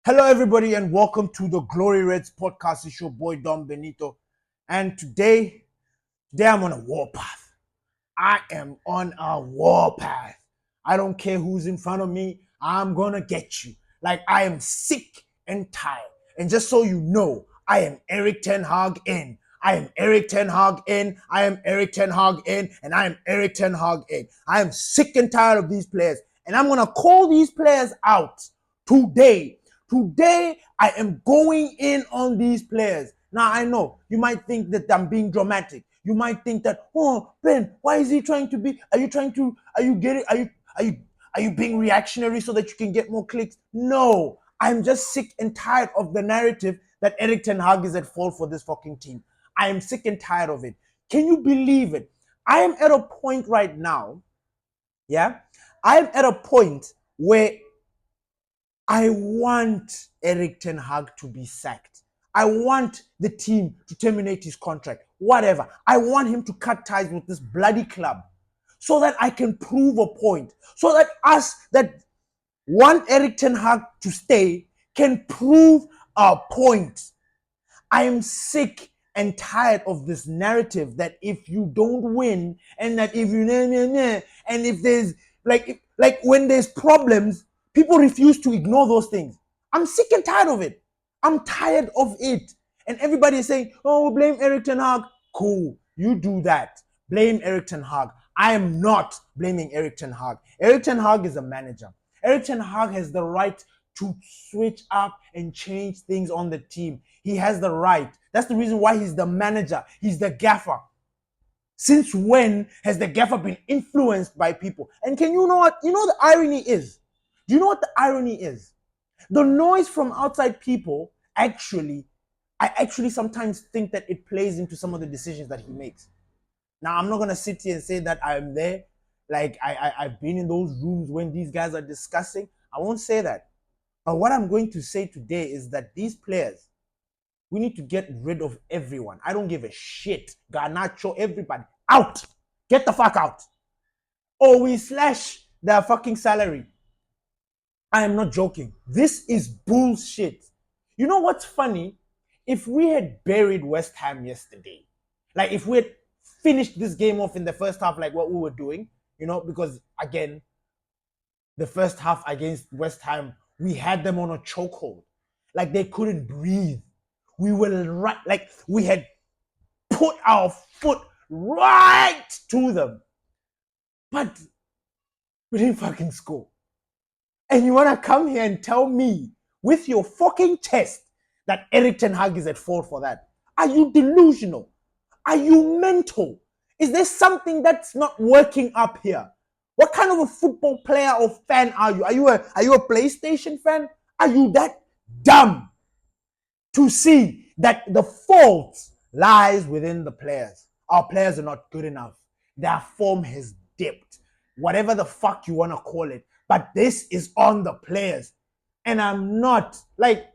Hello, everybody, and welcome to the Glory Reds podcast. It's your boy Dom Benito, and today I'm on a warpath. I am on a warpath. I don't care who's in front of me. I'm gonna get you. Like I am sick and tired. And just so you know, I am Erick Ten Hag in. I am Erick Ten Hag in. I am Erick Ten Hag in, and I am Erick Ten Hag in. I am sick and tired of these players, and I'm gonna call these players out today. Today, I am going in on these players. Now, I know you might think that I'm being dramatic. You might think that, oh, Ben, why is he trying to be? Are you being reactionary so that you can get more clicks? No, I'm just sick and tired of the narrative that Erick Ten Hag is at fault for this fucking team. I am sick and tired of it. Can you believe it? I am at a point right now, yeah? I am at a point where I want Erick Ten Hag to be sacked. I want the team to terminate his contract. Whatever. I want him to cut ties with this bloody club so that I can prove a point. So that want Erick Ten Hag to stay can prove a point. I am sick and tired of this narrative that if you don't win and that if you and if there's like when there's problems, people refuse to ignore those things. I'm sick and tired of it. I'm tired of it. And everybody is saying, oh, blame Erick Ten Hag. Cool, you do that. Blame Erick Ten Hag. I am not blaming Erick Ten Hag. Erick Ten Hag is a manager. Erick Ten Hag has the right to switch up and change things on the team. He has the right. That's the reason why he's the manager. He's the gaffer. Since when has the gaffer been influenced by people? And can you know what? You know the irony is? Do you know what the irony is? The noise from outside people I actually sometimes think that it plays into some of the decisions that he makes. Now, I'm not going to sit here and say that I'm there. Like, I've been in those rooms when these guys are discussing. I won't say that. But what I'm going to say today is that these players, we need to get rid of everyone. I don't give a shit. Garnacho, everybody, out. Get the fuck out. Or we slash their fucking salary. I am not joking. This is bullshit. You know what's funny? If we had buried West Ham yesterday, like if we had finished this game off in the first half like what we were doing, because again, the first half against West Ham, we had them on a chokehold. Like they couldn't breathe. We were right, like we had put our foot right to them. But we didn't fucking score. And you want to come here and tell me with your fucking chest that Erick Ten Hag is at fault for that? Are you delusional? Are you mental? Is there something that's not working up here? What kind of a football player or fan are you? Are you a PlayStation fan? Are you that dumb to see that the fault lies within the players? Our players are not good enough. Their form has dipped. Whatever the fuck you want to call it. But this is on the players. And I'm not like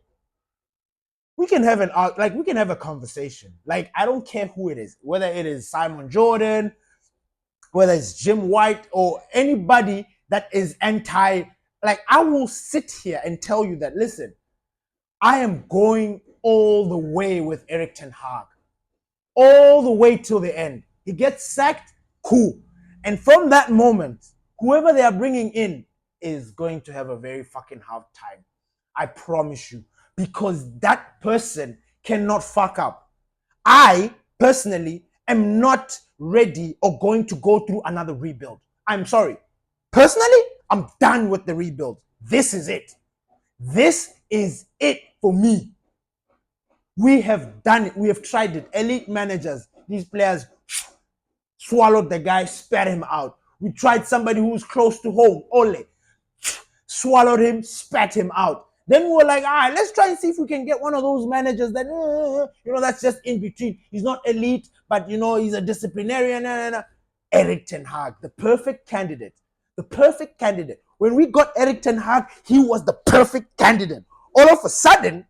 we can have a conversation. Like I don't care who it is, whether it is Simon Jordan, whether it's Jim White or anybody that is anti. Like I will sit here and tell you that listen, I am going all the way with Erick Ten Hag, all the way till the end. He gets sacked, cool, and from that moment, whoever they are bringing in is going to have a very fucking hard time. I promise you. Because that person cannot fuck up. I, personally, am not ready or going to go through another rebuild. I'm sorry. Personally, I'm done with the rebuild. This is it. This is it for me. We have done it. We have tried it. Elite managers, these players swallowed the guy, spat him out. We tried somebody who was close to home, Ole. Swallowed him, spat him out. Then we were like, all right, let's try and see if we can get one of those managers that, that's just in between. He's not elite, but, he's a disciplinarian. Erick Ten Hag, the perfect candidate. The perfect candidate. When we got Erick Ten Hag, he was the perfect candidate. All of a sudden,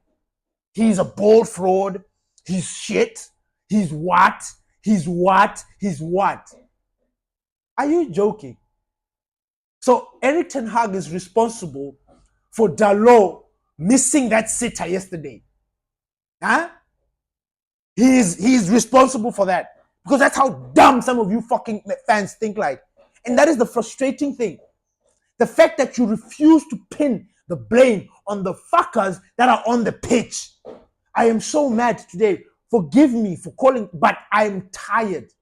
he's a bold fraud. He's shit. He's what? He's what? He's what? Are you joking? So Erick Ten Hag is responsible for Dalot missing that sitter yesterday. Huh? He's responsible for that. Because that's how dumb some of you fucking fans think like. And that is the frustrating thing. The fact that you refuse to pin the blame on the fuckers that are on the pitch. I am so mad today. Forgive me for calling, but I am tired.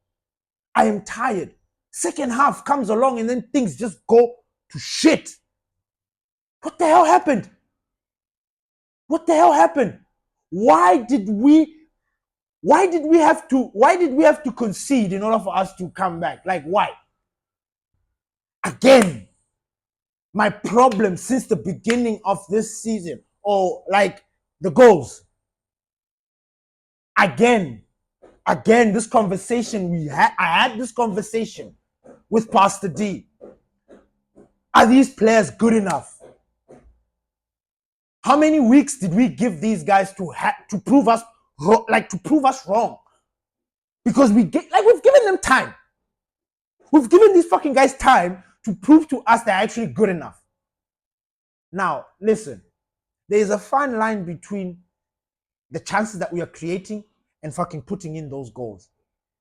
I am tired. Second half comes along and then things just go to shit. What the hell happened? What the hell happened? Why did we have to concede in order for us to come back? Like, why? Again, my problem since the beginning of this season, or like the goals. Again, this conversation I had this conversation with Pastor D. Are these players good enough? How many weeks did we give these guys to prove us wrong? Because we've given them time. We've given these fucking guys time to prove to us they're actually good enough. Now, listen, there is a fine line between the chances that we are creating and fucking putting in those goals.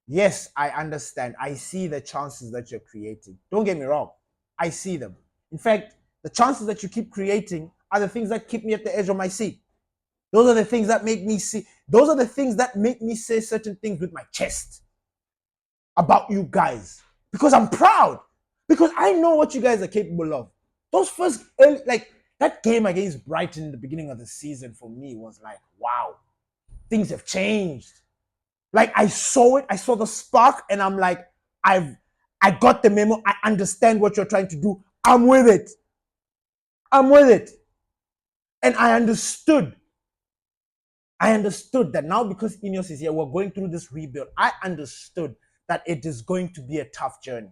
Yes, I understand. I see the chances that you're creating. Don't get me wrong. I see them. In fact, the chances that you keep creating are the things that keep me at the edge of my seat. Those are the things that make me see. Those are the things that make me say certain things with my chest about you guys. Because I'm proud. Because I know what you guys are capable of. Those first early, like that game against Brighton in the beginning of the season for me was like, wow, things have changed. Like I saw it, I saw the spark, and I'm like, I got the memo. I understand what you're trying to do. I'm with it. And I understood that now because Ineos is here, we're going through this rebuild. I understood that it is going to be a tough journey.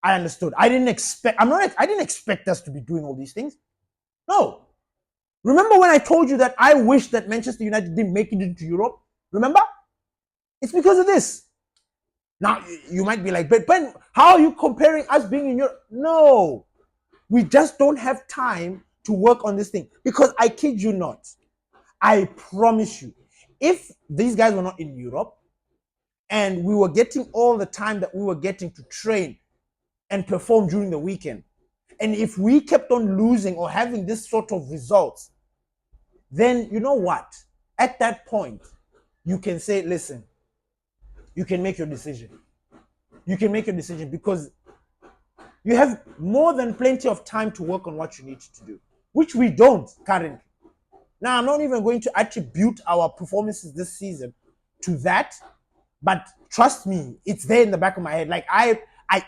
I understood. I didn't expect us to be doing all these things. No. Remember when I told you that I wish that Manchester United didn't make it into Europe? Remember? It's because of this. Now, you might be like, but Ben, how are you comparing us being in Europe? No. We just don't have time to work on this thing. Because I kid you not, I promise you, if these guys were not in Europe and we were getting all the time that we were getting to train and perform during the weekend, and if we kept on losing or having this sort of results, then you know what? At that point, you can say, listen, you can make your decision. You can make your decision because you have more than plenty of time to work on what you need to do, which we don't currently. Now, I'm not even going to attribute our performances this season to that, but trust me, it's there in the back of my head. Like, I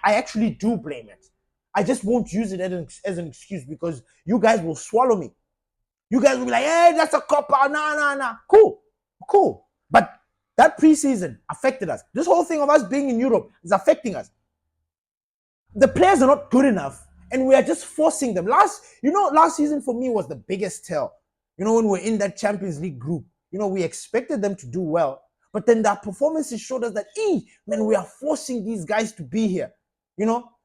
actually do blame it. I just won't use it as an excuse because you guys will swallow me. You guys will be like, hey, that's a cop-out. Nah. Cool. But that preseason affected us. This whole thing of us being in Europe is affecting us. The players are not good enough, and we are just forcing them. Last season for me was the biggest tell. When we're in that Champions League group, we expected them to do well, but then their performances showed us that, we are forcing these guys to be here.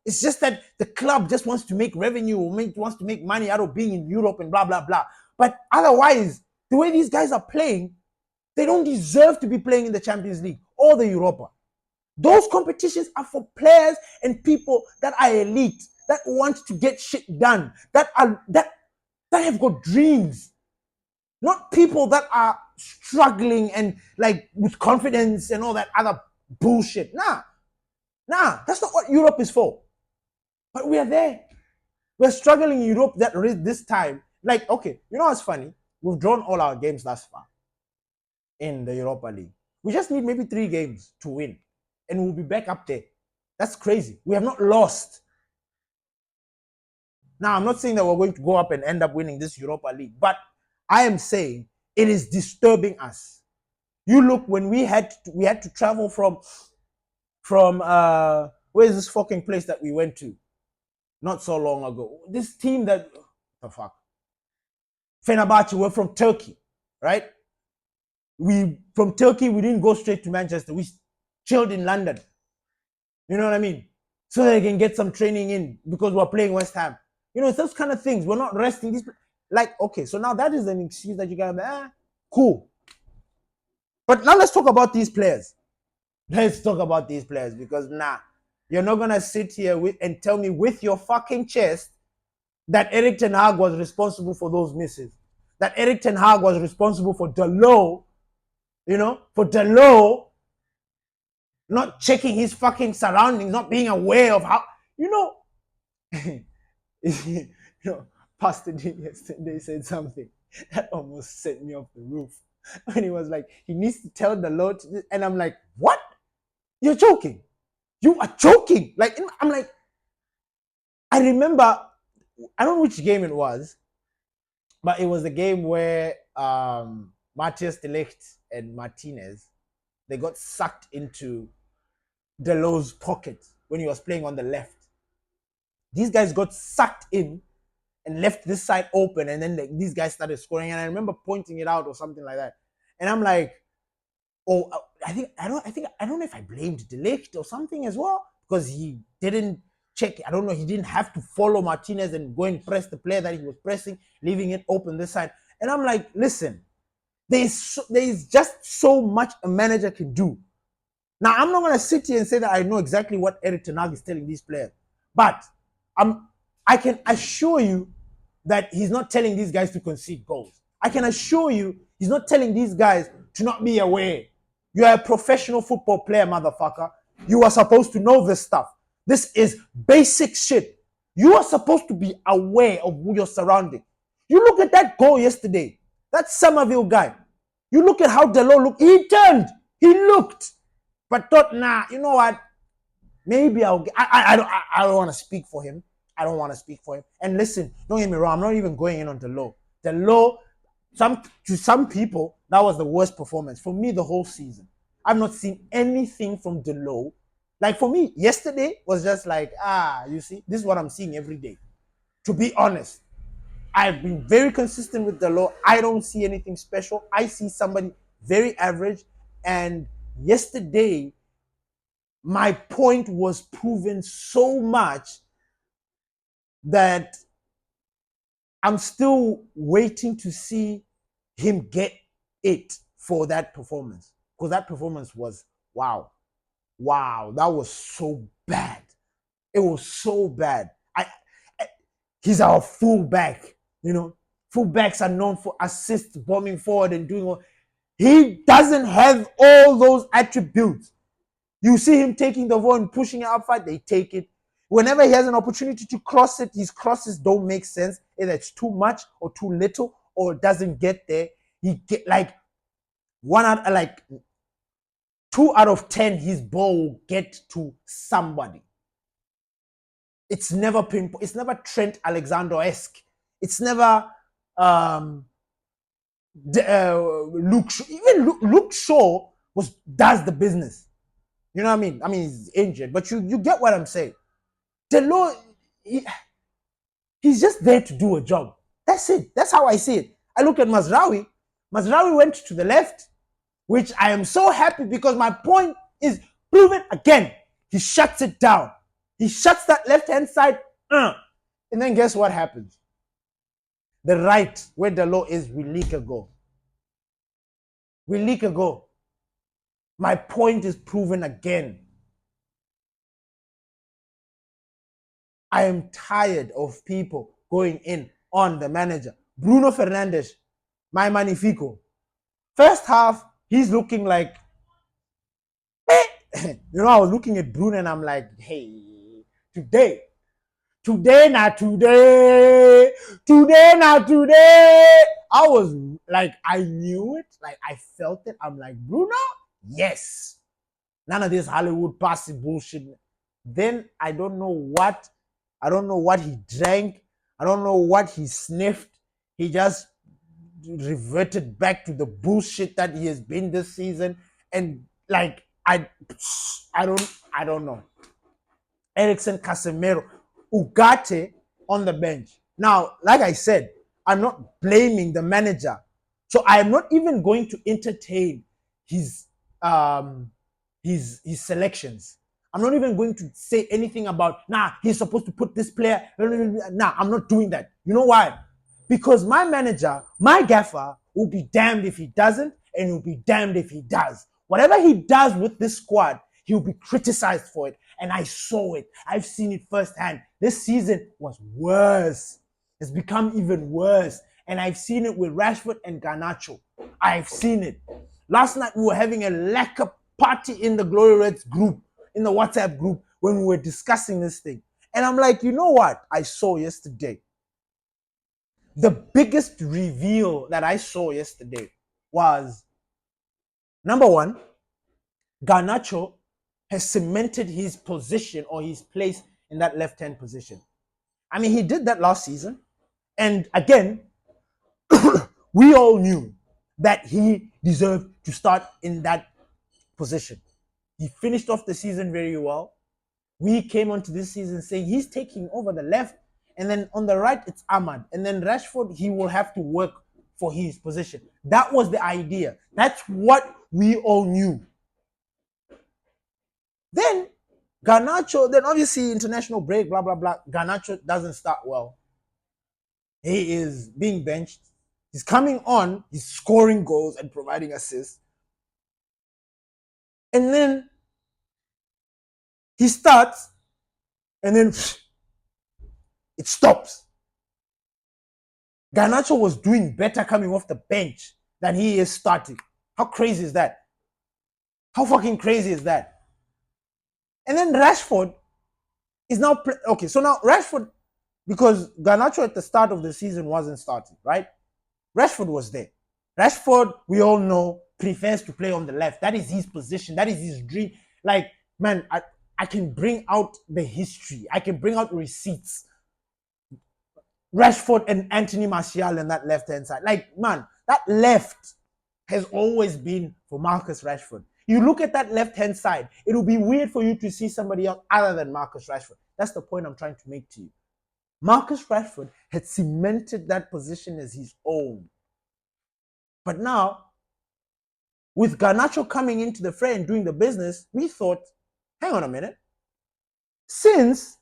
It's just that the club just wants to make revenue or wants to make money out of being in Europe and blah, blah, blah. But otherwise, the way these guys are playing, they don't deserve to be playing in the Champions League or the Europa. Those competitions are for players and people that are elite, that want to get shit done, that have got dreams. Not people that are struggling and like with confidence and all that other bullshit. Nah, that's not what Europe is for. But we are there. We're struggling in Europe this time. Like, okay, what's funny? We've drawn all our games thus far in the Europa League. We just need maybe 3 games to win, and we'll be back up there. That's crazy. We have not lost. Now, I'm not saying that we're going to go up and end up winning this Europa League, but I am saying it is disturbing us. You look, when we had to travel from where is this fucking place that we went to not so long ago? This team that, the fuck? Fenerbahce, we're from Turkey, right? From Turkey, we didn't go straight to Manchester. We chilled in London. You know what I mean? So that they can get some training in because we're playing West Ham. It's those kind of things. We're not resting. Like, okay, so now that is an excuse that you got, cool. But now let's talk about these players. Let's talk about these players because you're not gonna sit here and tell me with your fucking chest that Erick Ten Hag was responsible for those misses. That Erick Ten Hag was responsible for Dalot, for Dalot not checking his fucking surroundings, not being aware of how, Pastor D yesterday said something that almost set me off the roof. And he was like, he needs to tell the Lord, and I'm like, what? You're joking. You are joking. Like, I'm like, I remember, I don't know which game it was, but it was the game where Matthias de Ligt and Martinez, they got sucked into Delot's pocket when he was playing on the left. These guys got sucked in and left this side open, and then these guys started scoring. And I remember pointing it out or something like that. And I'm like, oh, I don't know if I blamed de Ligt or something as well, because he didn't check. I don't know. He didn't have to follow Martinez and go and press the player that he was pressing, leaving it open this side. And I'm like, listen, there's just so much a manager can do. Now, I'm not going to sit here and say that I know exactly what Erick Ten Hag is telling these players, but I can assure you that he's not telling these guys to concede goals. I can assure you he's not telling these guys to not be aware. You are a professional football player, motherfucker. You are supposed to know this stuff. This is basic shit. You are supposed to be aware of who you're surrounding. You look at that goal yesterday. That Somerville guy. You look at how Dalot looked. He turned. He looked. But thought, you know what? Maybe I don't want to speak for him. I don't want to speak for him. And listen, don't get me wrong. I'm not even going in on Dalot. Dalot, to some people, that was the worst performance. For me, the whole season. I've not seen anything from Dalot. Like, for me, yesterday was just like, you see, this is what I'm seeing every day. To be honest, I've been very consistent with Dalot. I don't see anything special. I see somebody very average. And yesterday, my point was proven so much that I'm still waiting to see him get it for that performance. Because that performance was, wow, that was so bad. It was so bad. He's our fullback, Fullbacks are known for assists, bombing forward and doing all. He doesn't have all those attributes. You see him taking the ball and pushing it upfield, they take it. Whenever he has an opportunity to cross it, his crosses don't make sense. Either it's too much or too little, or it doesn't get there. He get like 2 out of 10, his ball will get to somebody. It's never pinpoint. It's never Trent Alexander-esque. It's never Luke Shaw. Even Luke Shaw does the business. You know what I mean? I mean, he's injured, but you get what I'm saying. Dalot, he's just there to do a job. That's it. That's how I see it. I look at Mazraoui. Mazraoui went to the left, which I am so happy because my point is proven again. He shuts it down. He shuts that left-hand side, and then guess what happens? The right, where Dalot is, we leak a goal. We leak a goal. My point is proven again. I am tired of people going in on the manager. Bruno Fernandes, my magnifico. First half, he's looking like, I was looking at Bruno and I'm like, hey, today, I was like, I knew it, like I felt it. I'm like, Bruno, yes. None of this Hollywood passy bullshit. Then I don't know what he drank. I don't know what he sniffed. He just reverted back to the bullshit that he has been this season. And like, I don't know. Eriksen, Casemiro, Ugarte on the bench. Now, like I said, I'm not blaming the manager. So I am not even going to entertain his selections. I'm not even going to say anything about, he's supposed to put this player. I'm not doing that. You know why? Because my manager, my gaffer, will be damned if he doesn't, and he'll be damned if he does. Whatever he does with this squad, he'll be criticized for it. And I saw it. I've seen it firsthand. This season was worse. It's become even worse. And I've seen it with Rashford and Garnacho. I've seen it. Last night we were having a lacquer party in the Glory Reds group, in the WhatsApp group, when we were discussing this thing. And I'm like, you know what I saw yesterday? The biggest reveal that I saw yesterday was, number one, Garnacho has cemented his position or his place in that left-hand position. I mean, he did that last season. And again, we all knew that he deserved to start in that position. He finished off the season very well. We came onto this season saying he's taking over the left, and then on the right, it's Ahmad. And then Rashford, he will have to work for his position. That was the idea. That's what we all knew. Then Garnacho, then obviously international break, blah, blah, blah. Garnacho doesn't start well. He is being benched. He's coming on. He's scoring goals and providing assists. And then he starts, and then it stops. Garnacho was doing better coming off the bench than he is starting. How crazy is that? How fucking crazy is that? And then Rashford is now okay. So now Rashford, because Garnacho at the start of the season wasn't starting, right? Rashford was there. Rashford, we all know, prefers to play on the left. That is his position. That is his dream. Like, man, I can bring out the history. I can bring out receipts. Rashford and Anthony Martial on that left-hand side. Like, man, that left has always been for Marcus Rashford. You look at that left-hand side, it'll be weird for you to see somebody else other than Marcus Rashford. That's the point I'm trying to make to you. Marcus Rashford had cemented that position as his own. But now, with Garnacho coming into the fray and doing the business, we thought, hang on a minute. Since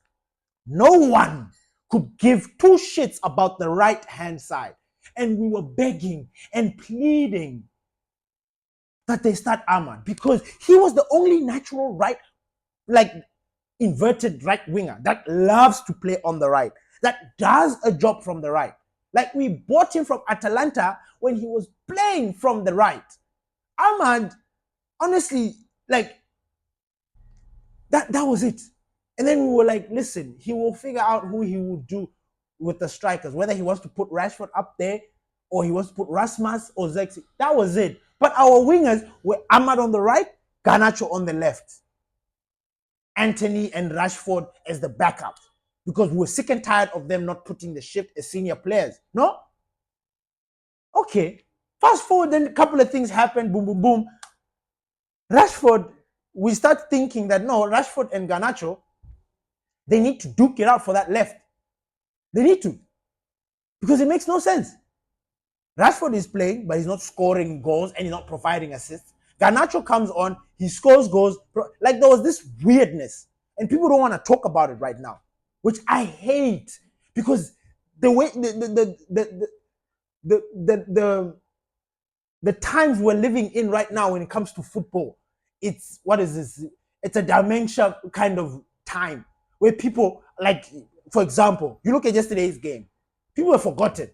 no one could give two shits about the right-hand side, and we were begging and pleading that they start Ahmad, because he was the only natural right, like inverted right winger that loves to play on the right, that does a job from the right. Like, we bought him from Atalanta when he was playing from the right. Ahmad, honestly, like, that was it. And then we were like, listen, he will figure out who he will do with the strikers, whether he wants to put Rashford up there or he wants to put Rasmus or Zexi. That was it. But our wingers were Ahmad on the right, Garnacho on the left, Anthony and Rashford as the backup, because we were sick and tired of them not putting the shift as senior players. No? Okay. Fast forward, then a couple of things happened. Boom, boom, boom. Rashford, we start thinking that no, Rashford and Garnacho, they need to duke it out for that left. They need to. Because it makes no sense. Rashford is playing, but he's not scoring goals and he's not providing assists. Garnacho comes on, he scores goals. Like, there was this weirdness. And people don't want to talk about it right now, which I hate, because the way the times we're living in right now when it comes to football, it's, what is this? It's a dementia kind of time where people, like, for example, you look at yesterday's game, people have forgotten.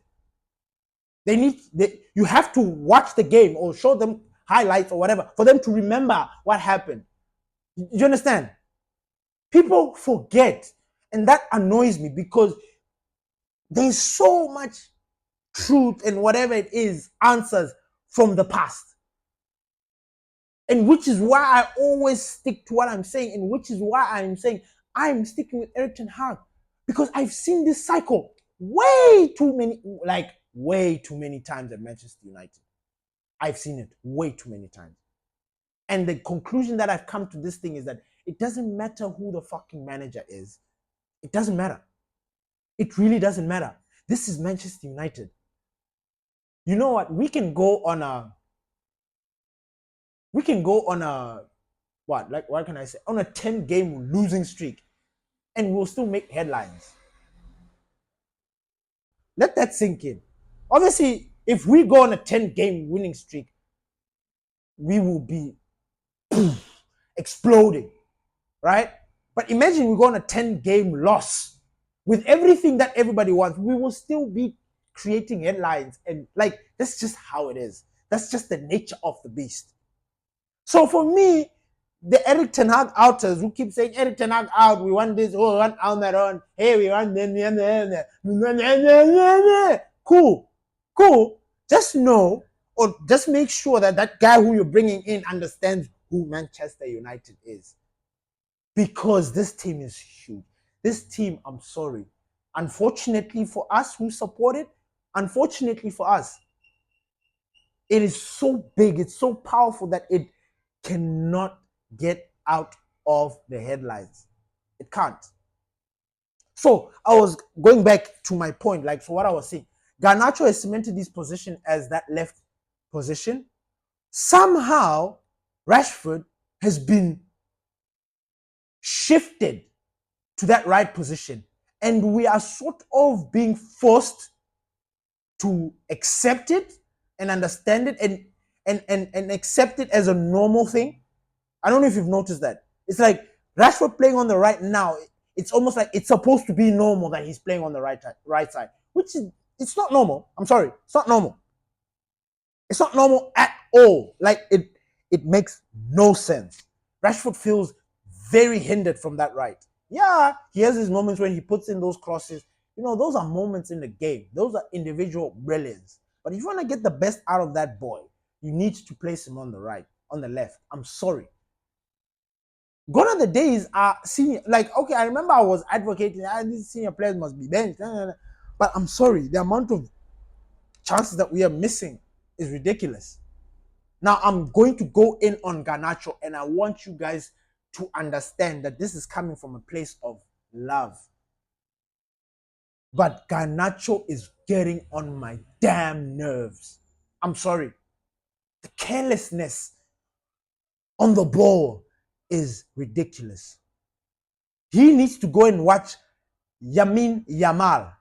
You have to watch the game or show them highlights or whatever for them to remember what happened. You understand? People forget, and that annoys me, because there's so much truth and whatever it is, answers from the past. And which is why I always stick to what I'm saying, and which is why I'm saying I'm sticking with Erick ten Hag, because I've seen this cycle way too many times at Manchester United. I've seen it way too many times. And the conclusion that I've come to this thing is that it doesn't matter who the fucking manager is. It doesn't matter. It really doesn't matter. This is Manchester United. You know what? We can go on a what can I say? On a 10-game losing streak, and we'll still make headlines. Let that sink in. Obviously, if we go on a 10-game winning streak, we will be exploding, right? But imagine we go on a 10-game loss with everything that everybody wants. We will still be creating headlines, and like that's just how it is. That's just the nature of the beast. So for me, the Erick Ten Hag outers who keep saying Erick Ten Hag out, we want this, oh, we want Almiron, hey, we want cool, cool. Just know, or just make sure that that guy who you're bringing in understands who Manchester United is, because this team is huge. This team, I'm sorry, unfortunately for us who support it, unfortunately for us, it is so big, it's so powerful that it cannot get out of the headlines. It can't. So I was going back to my point, like for what I was saying. Garnacho has cemented his position as that left position. Somehow, Rashford has been shifted to that right position. And we are sort of being forced to accept it and understand it and accept it as a normal thing. I don't know if you've noticed that. It's like Rashford playing on the right now. It's almost like it's supposed to be normal that he's playing on the right side, which is, it's not normal. I'm sorry, it's not normal. It's not normal at all. Like it makes no sense. Rashford feels very hindered from that right. Yeah, he has his moments when he puts in those crosses. You know, those are moments in the game. Those are individual brilliance. But if you want to get the best out of that boy, you need to place him on the right, on the left. I'm sorry. Gone are the days are senior. Like, okay, I remember I was advocating these senior players must be benched. But I'm sorry, the amount of chances that we are missing is ridiculous. Now, I'm going to go in on Garnacho, and I want you guys to understand that this is coming from a place of love. But Garnacho is getting on my damn nerves. I'm sorry. The carelessness on the ball is ridiculous. He needs to go and watch Yamin Yamal.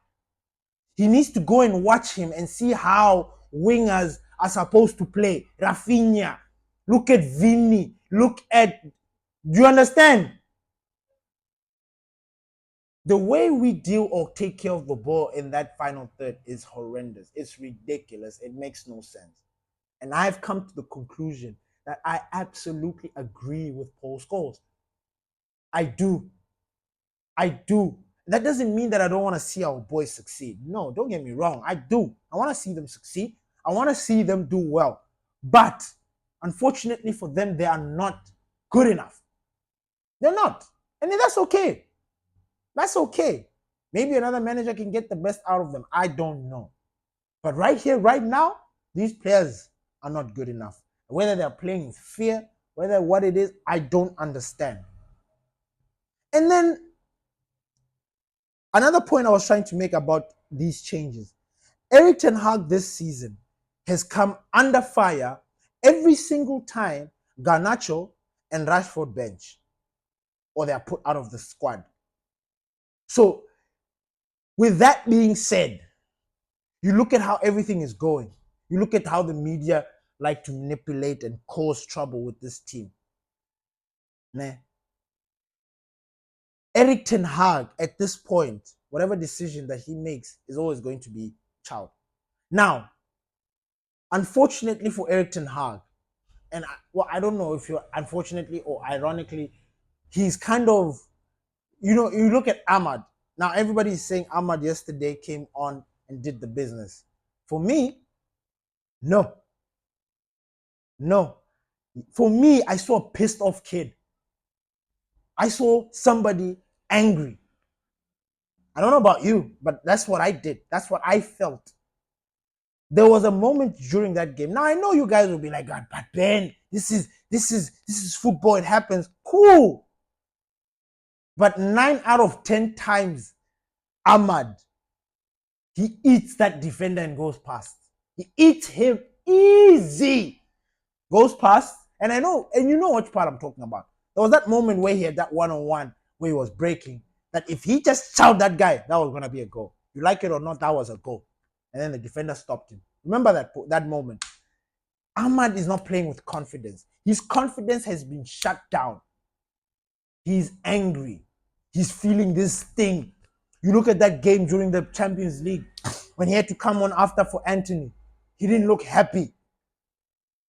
He needs to go and watch him and see how wingers are supposed to play. Rafinha, look at Vini, look at... Do you understand? The way we deal or take care of the ball in that final third is horrendous. It's ridiculous. It makes no sense. And I've come to the conclusion that I absolutely agree with Paul Scholes. I do. I do. That doesn't mean that I don't want to see our boys succeed. No, don't get me wrong. I do. I want to see them succeed. I want to see them do well. But unfortunately for them, they are not good enough. They're not. And that's okay. That's okay. Maybe another manager can get the best out of them. I don't know. But right here, right now, these players are not good enough. Whether they're playing with fear, whether what it is, I don't understand. And then another point I was trying to make about these changes. Erick Ten Hag this season has come under fire every single time Garnacho and Rashford bench or they are put out of the squad. So, with that being said, you look at how everything is going. You look at how the media like to manipulate and cause trouble with this team. Nah. Erick Ten Hag, at this point, whatever decision that he makes is always going to be child. Now, unfortunately for Erick Ten Hag, and I don't know if you're unfortunately or ironically, he's kind of, you know, you look at Ahmad. Now, everybody is saying Ahmad yesterday came on and did the business. For me, no. No. For me, I saw a pissed off kid. I saw somebody angry. I don't know about you, but that's what I did. That's what I felt. There was a moment during that game. Now I know you guys will be like, God, but Ben, this is football. It happens. Cool. But 9 out of 10 times, Ahmad, he eats that defender and goes past. He eats him easy. Goes past. And I know, and you know which part I'm talking about. There was that moment where he had that one-on-one where he was breaking. That if he just shot that guy, that was going to be a goal. You like it or not, that was a goal. and then the defender stopped him. Remember that moment. Ahmad is not playing with confidence. His confidence has been shut down. He's angry. He's feeling this thing. You look at that game during the Champions League when he had to come on after for Anthony. He didn't look happy.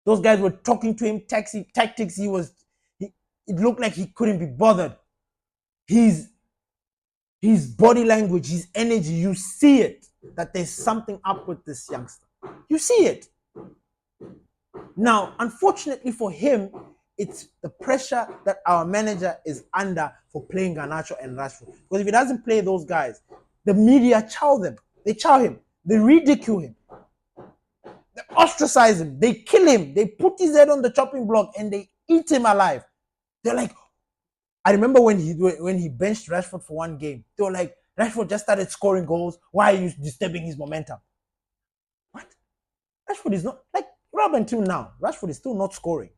Those guys were talking to him tactics. It looked like he couldn't be bothered. His body language, his energy, you see it, that there's something up with this youngster. You see it. Now, unfortunately for him, it's the pressure that our manager is under for playing Garnacho and Rashford. Because if he doesn't play those guys, the media chow them. They chow him. They ridicule him. They ostracize him. They kill him. They put his head on the chopping block and they eat him alive. They're like, I remember when he benched Rashford for one game. They were like, Rashford just started scoring goals. Why are you disturbing his momentum? What? Rashford is not, like, up until now, Rashford is still not scoring.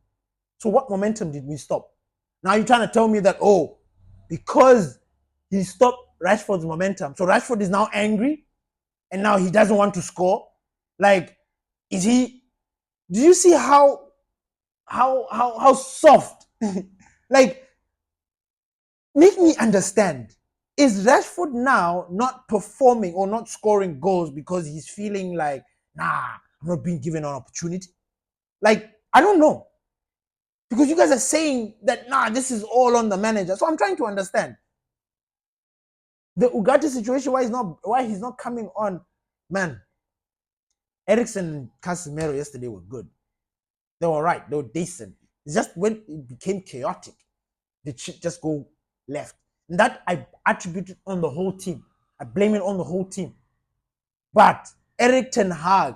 So what momentum did we stop? Now you're trying to tell me that, oh, because he stopped Rashford's momentum, so Rashford is now angry and now he doesn't want to score? Like, is he, do you see how soft? Like, make me understand. Is Rashford now not performing or not scoring goals because he's feeling like, nah, I'm not being given an opportunity? Like, I don't know. Because you guys are saying that, nah, this is all on the manager. So I'm trying to understand. The Ugarte situation, why he's not coming on. Man, Erickson and Casemiro yesterday were good. They were right. They were decent. It's just when it became chaotic, the shit just go left. And that I attributed on the whole team. I blame it on the whole team. But Erick ten Hag,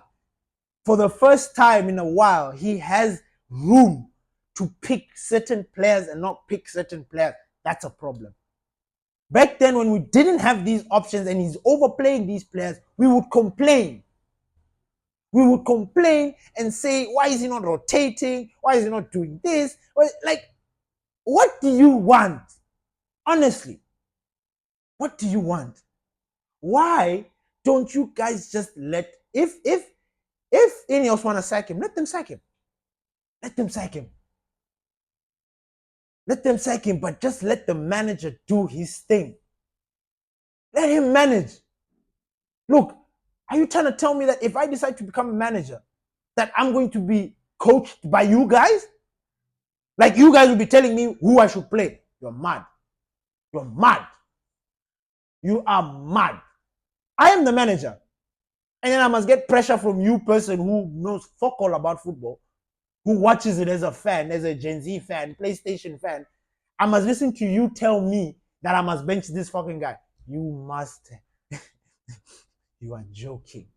for the first time in a while, he has room to pick certain players and not pick certain players. That's a problem. Back then, when we didn't have these options and he's overplaying these players, we would complain. We would complain and say, why is he not rotating? Why is he not doing this? Like, what do you want? Honestly, what do you want? Why don't you guys just let, if Ineos want to sack him, let them sack him. Let them sack him. Let them sack him, but just let the manager do his thing. Let him manage. Look, are you trying to tell me that if I decide to become a manager, that I'm going to be coached by you guys? Like, you guys will be telling me who I should play? You're mad. You're mad. You are mad. I am the manager. And then I must get pressure from you person who knows fuck all about football, who watches it as a fan, as a Gen Z fan, PlayStation fan. I must listen to you tell me that I must bench this fucking guy. You must. You are joking.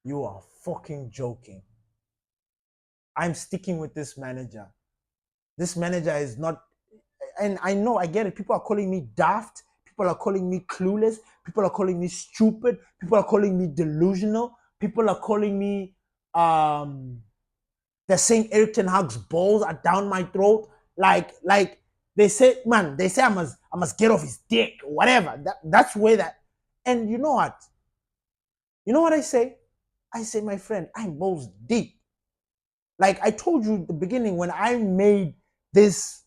You are fucking joking. I'm sticking with this manager. This manager is not, and I know, I get it. People are calling me daft. People are calling me clueless. People are calling me stupid. People are calling me delusional. People are calling me, they're saying Erick ten Hag's balls are down my throat. Like they say, man, they say I must get off his dick, whatever. That's where that, and you know what? You know what I say? I say, my friend, I'm balls deep. Like I told you at the beginning, when I made this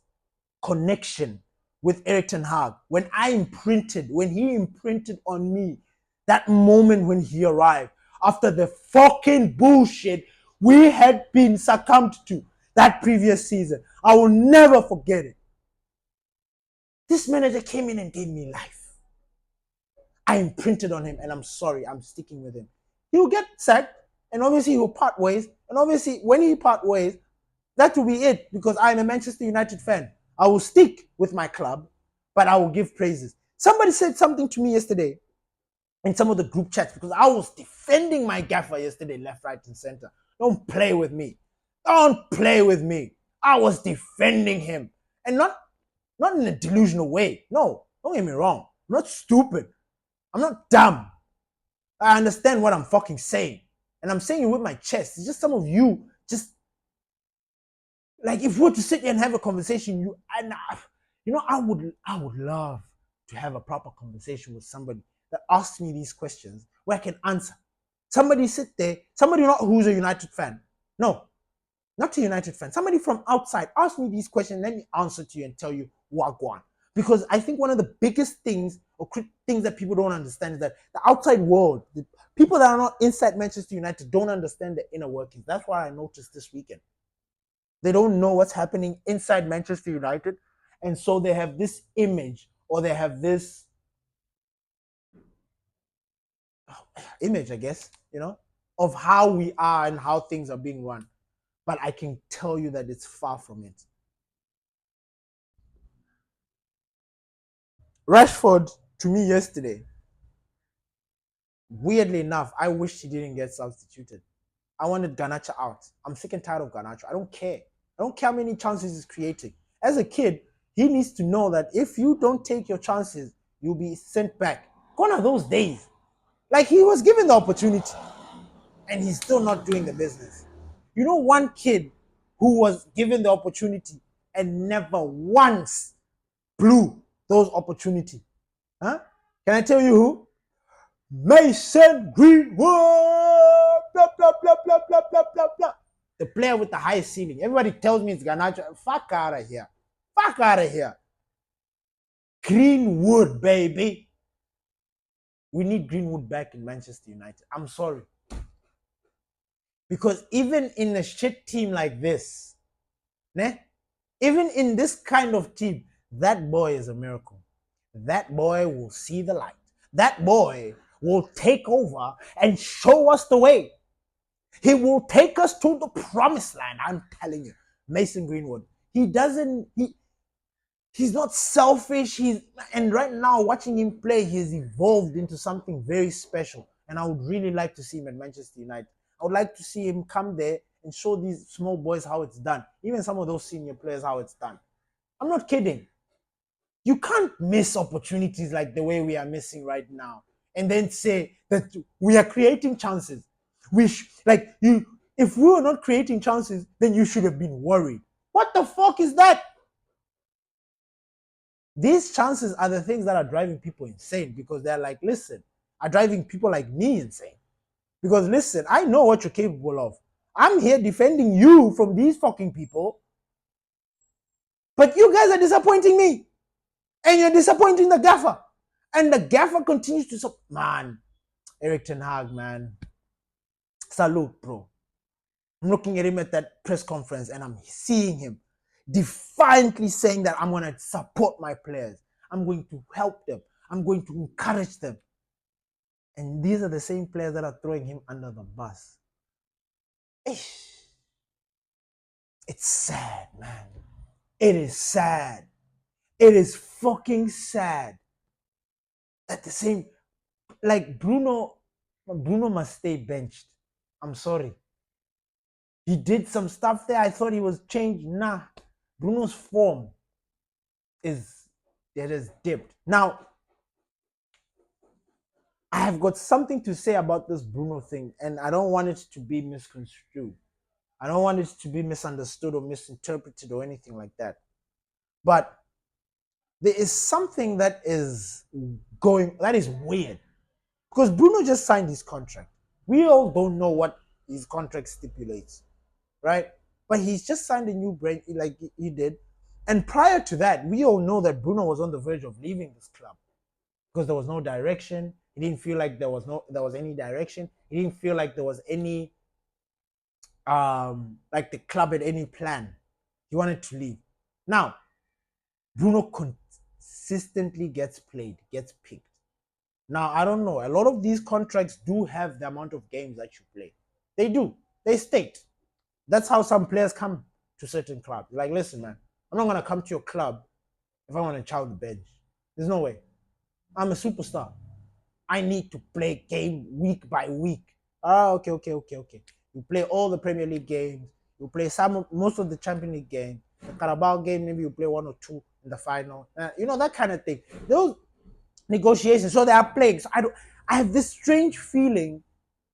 connection with Erick ten Hag, when he imprinted on me, that moment when he arrived, after the fucking bullshit we had been succumbed to that previous season, I will never forget it. This manager came in and gave me life. I imprinted on him, and I'm sorry, I'm sticking with him. He'll get sacked, and obviously he'll part ways, and obviously when he part ways, that will be it, because I'm a Manchester United fan. I will stick with my club, but I will give praises. Somebody said something to me yesterday in some of the group chats, because I was defending my gaffer yesterday, left, right, and center. Don't play with me. Don't play with me. I was defending him, and not in a delusional way. No, don't get me wrong. I'm not stupid. I'm not dumb. I understand what I'm fucking saying, and I'm saying it with my chest. It's just some of you just, like, if we were to sit here and have a conversation, I would love to have a proper conversation with somebody that asks me these questions where I can answer. Somebody sit there, somebody not who's a United fan. No, not a United fan. Somebody from outside, ask me these questions, let me answer to you and tell you wagwan. Because I think one of the biggest things or things that people don't understand is that the outside world, the people that are not inside Manchester United don't understand the inner workings. That's why I noticed this weekend. They don't know what's happening inside Manchester United. And so they have this image or they have this image, I guess, of how we are and how things are being run. But I can tell you that it's far from it. Rashford, to me yesterday, weirdly enough, I wish he didn't get substituted. I wanted Garnacho out. I'm sick and tired of Garnacho. I don't care. I don't care how many chances he's creating. As a kid, he needs to know that if you don't take your chances, you'll be sent back. Gone are those days. Like, he was given the opportunity and he's still not doing the business. You know, one kid who was given the opportunity and never once blew those opportunities. Huh? Can I tell you who? Mason Greenwood. Blah, blah, blah, blah, blah, blah, blah, blah. The player with the highest ceiling. Everybody tells me it's Garnacho. Fuck out of here. Fuck out of here. Greenwood, baby. We need Greenwood back in Manchester United. I'm sorry. Because even in a shit team like this, even in this kind of team, that boy is a miracle. That boy will see the light. That boy will take over and show us the way. He will take us to the promised land. I'm telling you, Mason Greenwood. He's not selfish. And right now, watching him play, he's evolved into something very special. And I would really like to see him at Manchester United. I would like to see him come there and show these small boys how it's done. Even some of those senior players how it's done. I'm not kidding. You can't miss opportunities like the way we are missing right now and then say that we are creating chances. If we were not creating chances, then you should have been worried. What the fuck is that? These chances are the things that are driving people insane because they're like, listen, are driving people like me insane. Because listen, I know what you're capable of. I'm here defending you from these fucking people. But you guys are disappointing me. And you're disappointing the gaffer. And the gaffer continues to man, Erick Ten Hag, man. Salute, bro. I'm looking at him at that press conference and I'm seeing him defiantly saying that I'm going to support my players. I'm going to help them. I'm going to encourage them. And these are the same players that are throwing him under the bus. It's sad, man. It is sad. It is fucking sad. At the same, like Bruno must stay benched. I'm sorry. He did some stuff there. I thought he was changed. Nah. Bruno's form is dipped. Now, I have got something to say about this Bruno thing, and I don't want it to be misconstrued. I don't want it to be misunderstood or misinterpreted or anything like that. But there is something that is weird. Because Bruno just signed his contract. We all don't know what his contract stipulates, right? But he's just signed a new brand like he did. And prior to that, we all know that Bruno was on the verge of leaving this club because there was no direction. He didn't feel like there was any direction. He didn't feel like there was any like the club had any plan. He wanted to leave. Now, Bruno consistently gets played, gets picked. Now, I don't know. A lot of these contracts do have the amount of games that you play. They do. They state. That's how some players come to certain clubs. Like, listen, man, I'm not going to come to your club if I want to chow the bench. There's no way. I'm a superstar. I need to play game week by week. Okay. You play all the Premier League games. You play most of the Champions League games. The Carabao game, maybe you play one or two in the final. That kind of thing. Those negotiations. So they are playing. So I have this strange feeling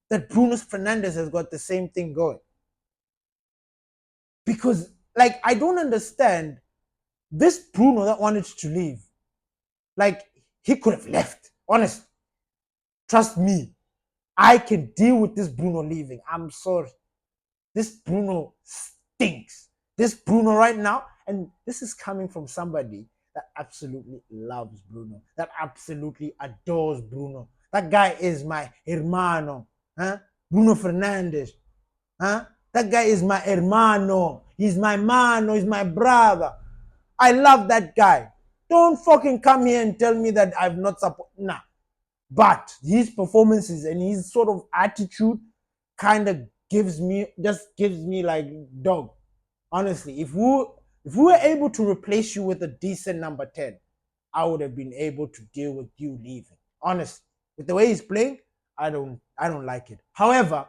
that Bruno Fernandes has got the same thing going. Because, like, I don't understand this Bruno that wanted to leave. Like, he could have left. Honest. Trust me. I can deal with this Bruno leaving. I'm sorry. This Bruno stinks. This Bruno right now, and this is coming from somebody that absolutely loves Bruno, that absolutely adores Bruno. That guy is my hermano. Huh? Bruno Fernandes. Huh? That guy is my hermano. He's my mano. He's my brother. I love that guy. Don't fucking come here and tell me that I've not support. Nah. But his performances and his sort of attitude kind of gives me like, dog. Honestly, if we were able to replace you with a decent number 10, I would have been able to deal with you leaving. Honestly, with the way he's playing, I don't like it. However,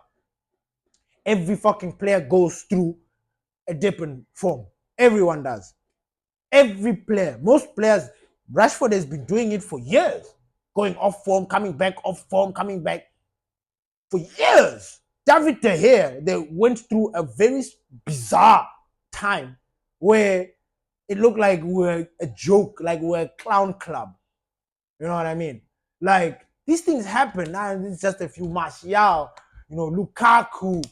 every fucking player goes through a different form. Everyone does. Every player, most players, Rashford has been doing it for years. Going off form, coming back, off form, coming back. For years. David De Gea, they went through a very bizarre time where it looked like we're a joke, like we're a clown club. You know what I mean? Like, these things happen. Now it's just a few Martial, Lukaku,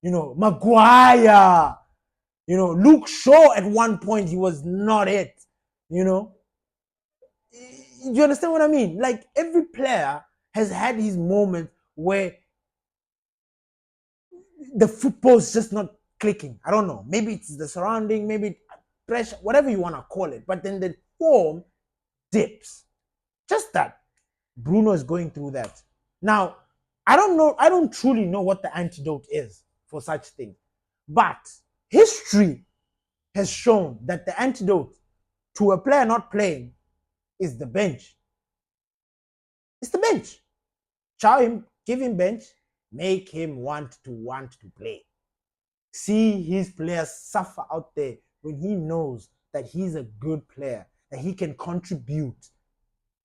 Maguire, Luke Shaw at one point, he was not it, Do you understand what I mean? Like, every player has had his moment where the football is just not clicking. I don't know. Maybe it's the surrounding, maybe pressure, whatever you want to call it. But then the form dips. Just that. Bruno is going through that. Now, I don't know. I don't truly know what the antidote is for such things. But history has shown that the antidote to a player not playing is the bench. It's the bench. Chow him, give him bench, make him want to play. See his players suffer out there when he knows that he's a good player, that he can contribute.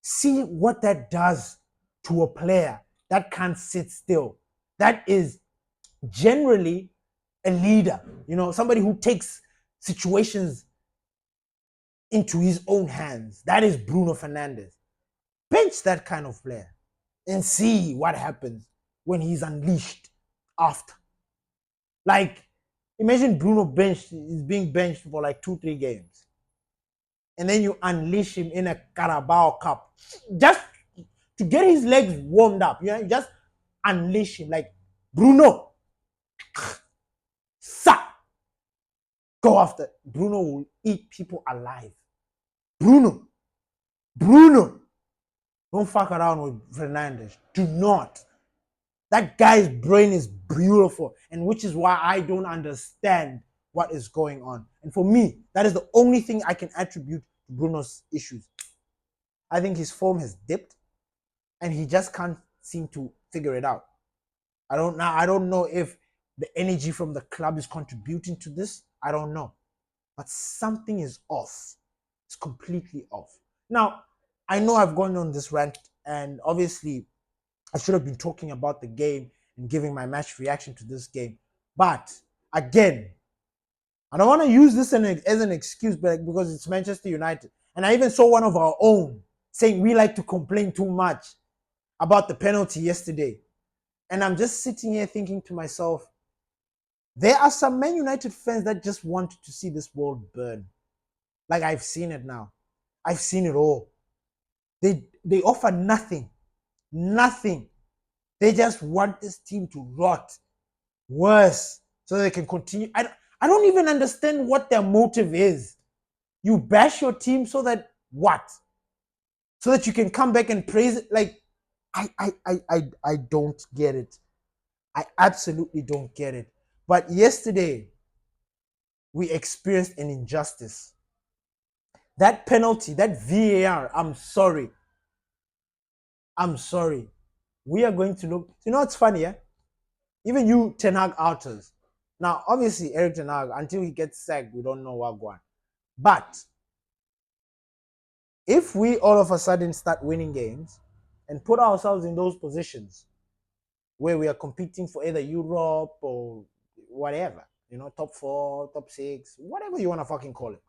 See what that does to a player that can't sit still. That is generally a leader, somebody who takes situations into his own hands. That is Bruno Fernandes. Bench that kind of player and see what happens when he's unleashed after. Like, imagine Bruno is being benched for like 2-3 games. And then you unleash him in a Carabao Cup. Just to get his legs warmed up. Just unleash him. Like, Bruno. Go after. Bruno will eat people alive. Bruno. Don't fuck around with Fernandes. Do not. That guy's brain is beautiful, and which is why I don't understand what is going on. And for me, that is the only thing I can attribute to Bruno's issues. I think his form has dipped, and he just can't seem to figure it out. I don't know if the energy from the club is contributing to this. I don't know. But something is off. It's completely off. Now, I know I've gone on this rant, and obviously I should have been talking about the game and giving my match reaction to this game. But again, I don't want to use this as an excuse, but because it's Manchester United. And I even saw one of our own saying we like to complain too much about the penalty yesterday. And I'm just sitting here thinking to myself, there are some Man United fans that just want to see this world burn. Like, I've seen it now. I've seen it all. They offer nothing. Nothing. They just want this team to rot worse so they can continue. I don't even understand what their motive is. You bash your team so that what? So that you can come back and praise it? Like, I don't get it. I absolutely don't get it. But yesterday, we experienced an injustice. That penalty, that VAR, I'm sorry. We are going to look. You know what's funny, yeah? Even you Ten Hag outers. Now, obviously, Erick Ten Hag, until he gets sacked, we don't know what going on. But if we all of a sudden start winning games and put ourselves in those positions where we are competing for either Europe or whatever, top 4, top 6, whatever you want to fucking call it.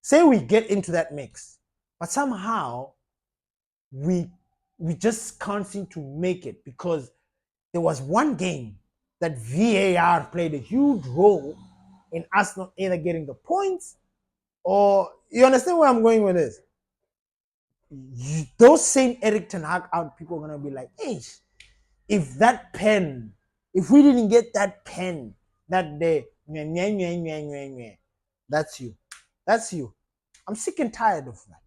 Say we get into that mix, but somehow we just can't seem to make it because there was one game that VAR played a huge role in us not either getting the points or you understand where I'm going with this? Those same Erick Ten Hag out people are gonna be like, hey, if that pen, if we didn't get that pen that day, that's you. That's you. I'm sick and tired of that.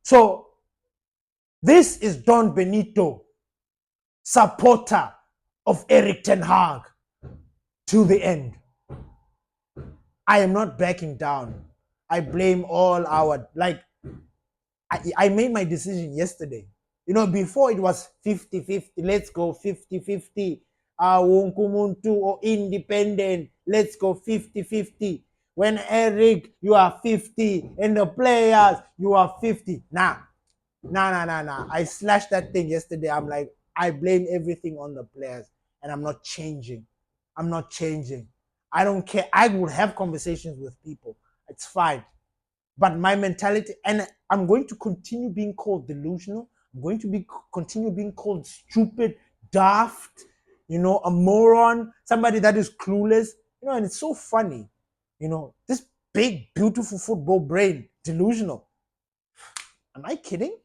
So this is Don Benito, supporter of Erick Ten Hag to the end. I am not backing down. I blame all our, like, I made my decision yesterday. You know, before it was 50-50. Let's go 50-50. Wonkumuntu or independent. Let's go 50-50. When Erick, you are 50. And the players, you are 50. Nah. I slashed that thing yesterday. I'm like, I blame everything on the players. And I'm not changing. I'm not changing. I don't care. I would have conversations with people. It's fine. But my mentality, and I'm going to continue being called delusional. I'm going to continue being called stupid, daft, you know, a moron, somebody that is clueless. You know, and it's so funny. You know, this big, beautiful football brain, delusional. Am I kidding?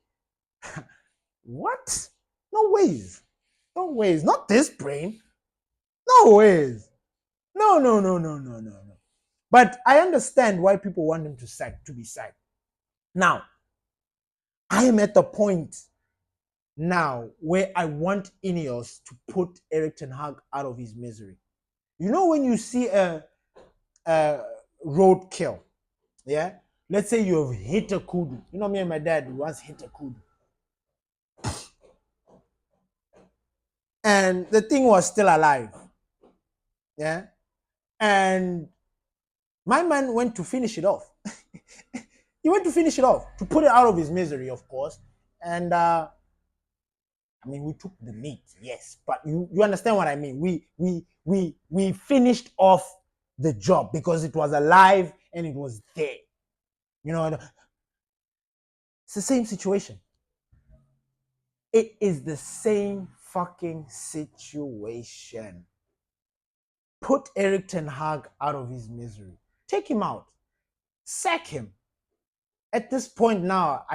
What? No ways. No ways. Not this brain. No ways. No. But I understand why people want him to be sacked. Now, I am at the point now where I want Ineos to put Erick Ten Hag out of his misery. You know when you see a roadkill, yeah? Let's say you have hit a kudu. You know me and my dad once hit a kudu. And the thing was still alive. Yeah? And my man went to finish it off. He went to finish it off, to put it out of his misery, of course. And I mean, we took the meat, yes, but you understand what I mean. We finished off the job because it was alive and it was there. You know, it's the same situation. It is the same fucking situation. Put Erick Ten Hag out of his misery. Take him out. Sack him. At this point now,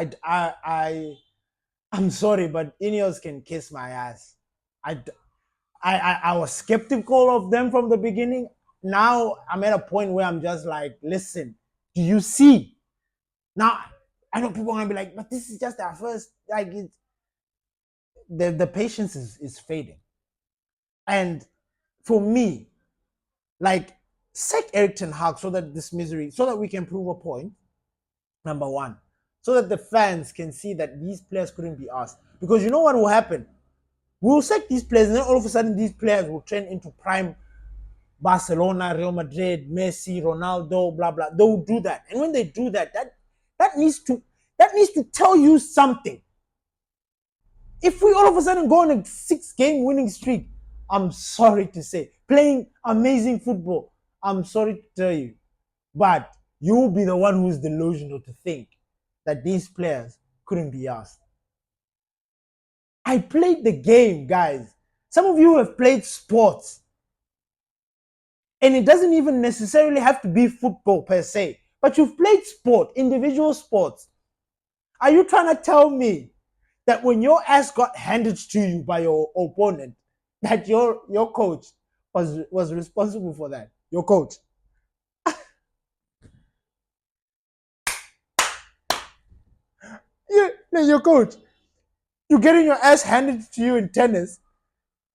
I'm sorry, but Ineos can kiss my ass. I was skeptical of them from the beginning. Now I'm at a point where I'm just like, listen, do you see? Now I know people are gonna be like, but this is just our first, like the patience is fading. And for me, like, sack Erick Ten Hag so that this misery, so that we can prove a point. Number one, so that the fans can see that these players couldn't be asked. Because you know what will happen? We'll sack these players, and then all of a sudden these players will turn into prime Barcelona, Real Madrid, Messi, Ronaldo, blah blah. They will do that, and when they do that, that needs to tell you something. If we all of a sudden go on a 6-game winning streak, I'm sorry to say, playing amazing football, I'm sorry to tell you, but you'll be the one who's delusional to think that these players couldn't be asked. I played the game, guys. Some of you have played sports. And it doesn't even necessarily have to be football per se. But you've played sport, individual sports. Are you trying to tell me that when your ass got handed to you by your opponent, that your coach was responsible for that? Your coach. Your coach. You're getting your ass handed to you in tennis,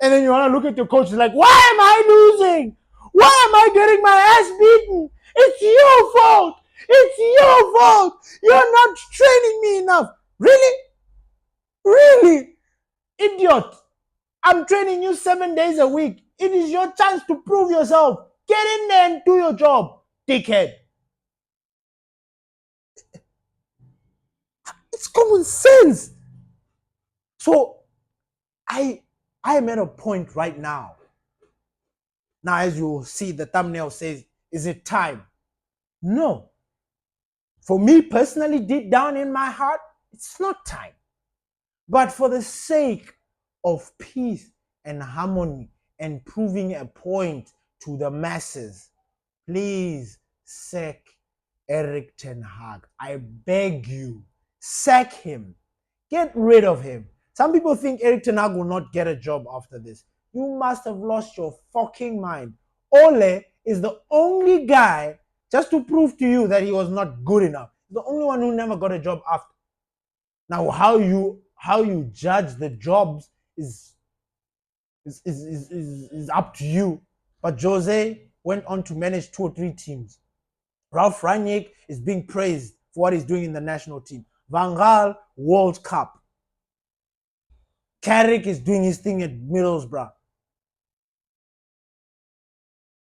and then you want to look at your coach like, why am I losing? Why am I getting my ass beaten? It's your fault. It's your fault. You're not training me enough. Really? Really? Idiot. I'm training you 7 days a week. It is your chance to prove yourself. Get in there and do your job, dickhead. It's common sense. So I am at a point right now. Now, as you see, the thumbnail says, is it time? No. For me personally, deep down in my heart, it's not time. But for the sake of peace and harmony and proving a point to the masses. Please sack Erick ten Hag. I beg you, sack him. Get rid of him. Some people think Erick ten Hag will not get a job after this. You must have lost your fucking mind. Ole is the only guy, just to prove to you that he was not good enough, the only one who never got a job after. Now, how you judge the jobs is up to you. But Jose went on to manage 2 or 3 teams. Ralph Rangnick is being praised for what he's doing in the national team. Van Gaal, World Cup. Carrick is doing his thing at Middlesbrough.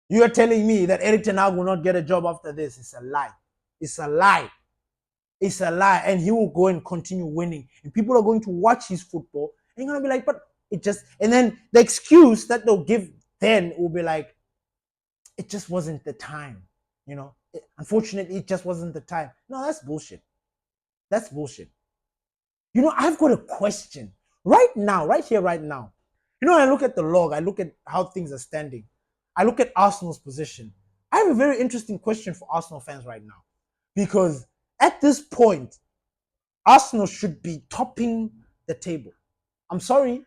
You are telling me that Erick ten Hag will not get a job after this? It's a lie. It's a lie. It's a lie. And he will go and continue winning. And people are going to watch his football. And you're going to be like, but it just... And then the excuse that they'll give then will be like, it just wasn't the time. You know? Unfortunately, it just wasn't the time. No, that's bullshit. That's bullshit. You know, I've got a question. Right now, right here, right now. You know, I look at the log. I look at how things are standing. I look at Arsenal's position. I have a very interesting question for Arsenal fans right now. Because at this point, Arsenal should be topping the table. I'm sorry,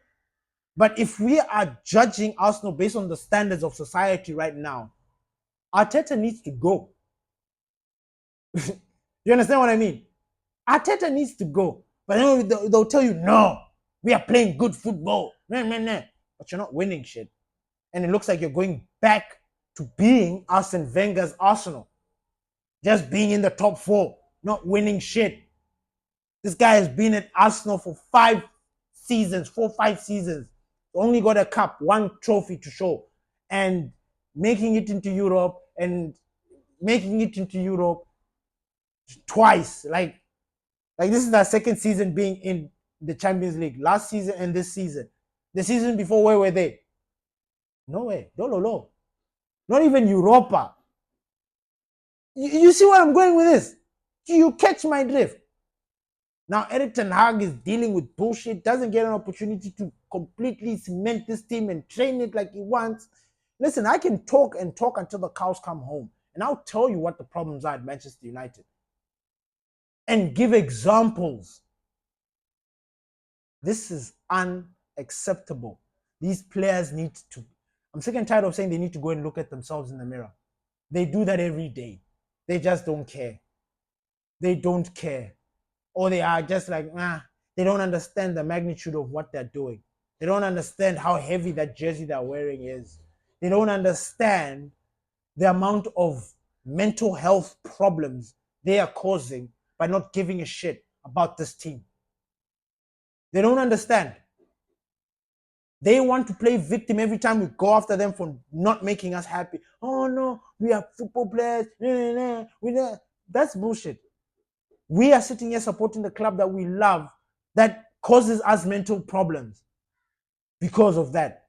but if we are judging Arsenal based on the standards of society right now, Arteta needs to go. You understand what I mean? Arteta needs to go. But then they'll tell you, no, we are playing good football. Nah. But you're not winning shit. And it looks like you're going back to being Arsene Wenger's Arsenal. Just being in the top 4, not winning shit. This guy has been at Arsenal for 5 seasons, 4, 5 seasons. Only got a cup, 1 trophy to show. And making it into Europe twice. Like this is their 2nd season being in the Champions League. Last season and this season. The season before, where were they? No way. No. Not even Europa. You see where I'm going with this? Do you catch my drift? Now, Erick ten Hag is dealing with bullshit, doesn't get an opportunity to completely cement this team and train it like he wants. Listen, I can talk until the cows come home. And I'll tell you what the problems are at Manchester United. And give examples. This is unacceptable. These players need to... I'm sick and tired of saying they need to go and look at themselves in the mirror. They do that every day. They just don't care. They don't care. Or they are just like, they don't understand the magnitude of what they're doing. They don't understand how heavy that jersey they're wearing is. They don't understand the amount of mental health problems they are causing by not giving a shit about this team. They don't understand. They want to play victim every time we go after them for not making us happy. Oh no, we are football players. That's bullshit. We are sitting here supporting the club that we love that causes us mental problems because of that.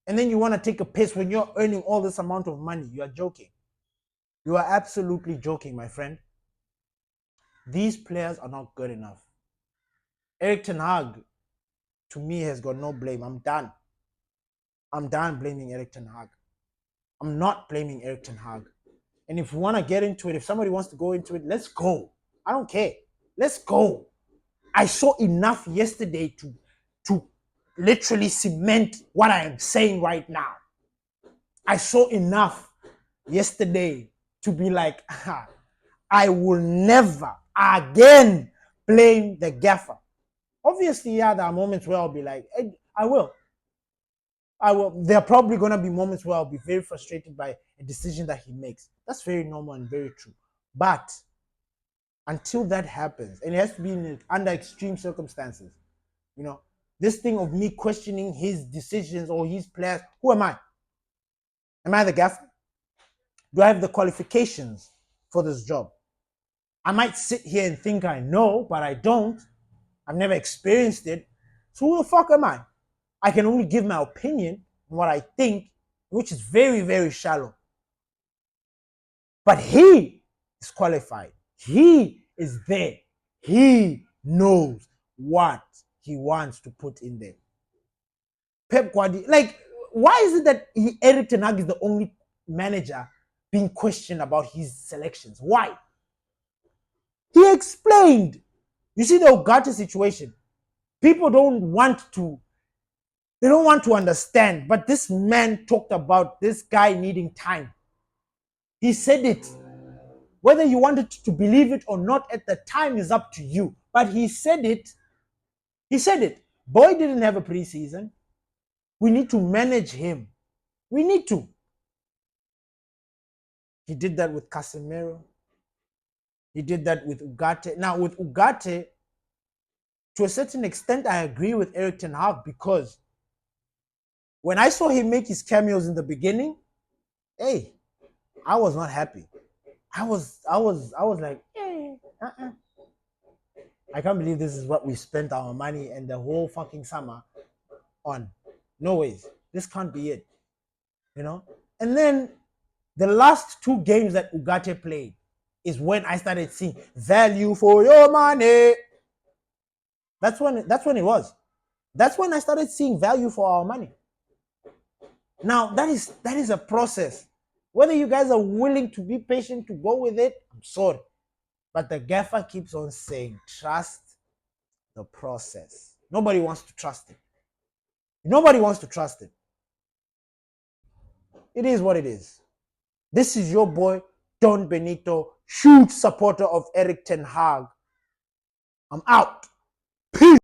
And then you want to take a piss when you're earning all this amount of money. You are joking. You are absolutely joking, my friend. These players are not good enough. Erick ten Hag, to me, has got no blame. I'm done. I'm done blaming Erick ten Hag. I'm not blaming Erick ten Hag. And if we want to get into it, if somebody wants to go into it, let's go. I don't care. Let's go. I saw enough yesterday to literally cement what I am saying right now. I saw enough yesterday to be like, I will never again blame the gaffer. Obviously, yeah, there are moments where I'll be like, I will. There are probably going to be moments where I'll be very frustrated by a decision that he makes. That's very normal and very true. But until that happens, and it has to be under extreme circumstances, you know, this thing of me questioning his decisions or his players, who am I? Am I the gaffer? Do I have the qualifications for this job? I might sit here and think I know, but I don't. I've never experienced it. So who the fuck am I? I can only give my opinion on what I think, which is very, very shallow. But he is qualified. He is there. He knows what he wants to put in there. Pep Guardiola. Like, why is it that Erick Ten Hag is the only manager being questioned about his selections? Why? He explained. You see the Ugarte situation. People don't want to understand, but this man talked about this guy needing time. He said it. Whether you wanted to believe it or not at the time is up to you. But he said it. He said it. Boy didn't have a preseason. We need to manage him. We need to. He did that with Casemiro. He did that with Ugarte. Now, with Ugarte, to a certain extent, I agree with Erick Ten Hag, because when I saw him make his cameos in the beginning, hey, I was not happy. I was like, hey, I can't believe this is what we spent our money and the whole fucking summer on. No ways. This can't be it. You know? And then the last 2 games that Ugarte played is when I started seeing value for your money. That's when it was. That's when I started seeing value for our money. Now, that is a process. Whether you guys are willing to be patient to go with it, I'm sorry. But the gaffer keeps on saying, trust the process. Nobody wants to trust it. Nobody wants to trust it. It is what it is. This is your boy, Don Benito, huge supporter of Erick Ten Hag. I'm out. Peace.